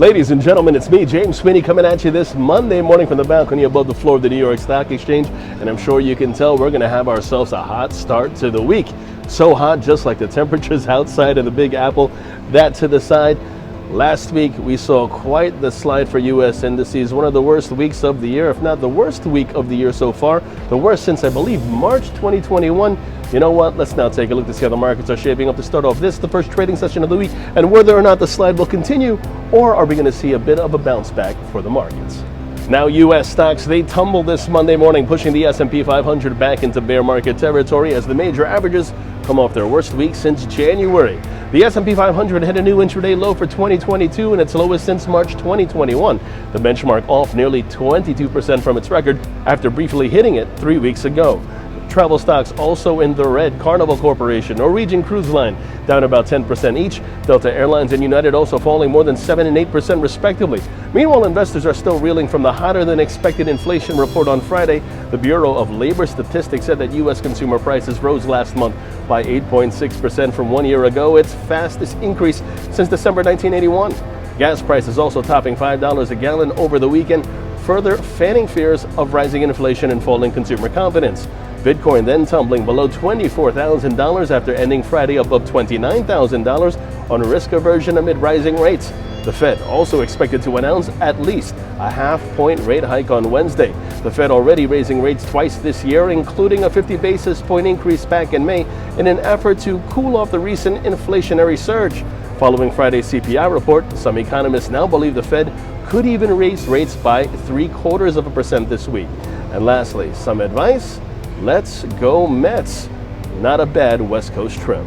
Ladies and gentlemen, it's me, James Spinney, coming at you this Monday morning from the balcony above the floor of the New York Stock Exchange. And I'm sure you can tell we're going to have ourselves a hot start to the week. So hot, just like the temperatures outside in the Big Apple. That to the side. Last week, we saw quite the slide for U.S. indices. One of the worst weeks of the year, if not the worst week of the year so far. The worst since, I believe, March 2021. You know what? Let's now take a look to see how the markets are shaping up to start off the first trading session of the week, and whether or not the slide will continue, or are we going to see a bit of a bounce back for the markets. Now, U.S. stocks, they tumbled this Monday morning, pushing the S&P 500 back into bear market territory as the major averages come off their worst week since January. The S&P 500 hit a new intraday low for 2022 and its lowest since March 2021. The benchmark off nearly 22% from its record after briefly hitting it 3 weeks ago. Travel stocks also in the red. Carnival Corporation, Norwegian Cruise Line down about 10% each. Delta Airlines and United also falling more than 7 and 8% respectively. Meanwhile, investors are still reeling from the hotter than expected inflation report on Friday. The Bureau of Labor Statistics said that U.S. consumer prices rose last month by 8.6% from 1 year ago, its fastest increase since December 1981. Gas prices also topping $5 a gallon over the weekend, further fanning fears of rising inflation and falling consumer confidence. Bitcoin then tumbling below $24,000 after ending Friday above $29,000 on risk aversion amid rising rates. The Fed also expected to announce at least a half-point rate hike on Wednesday. The Fed already raising rates twice this year, including a 50 basis point increase back in May in an effort to cool off the recent inflationary surge. Following Friday's CPI report, some economists now believe the Fed could even raise rates by 0.75% this week. And lastly, some advice. Let's go Mets. Not a bad West Coast trip.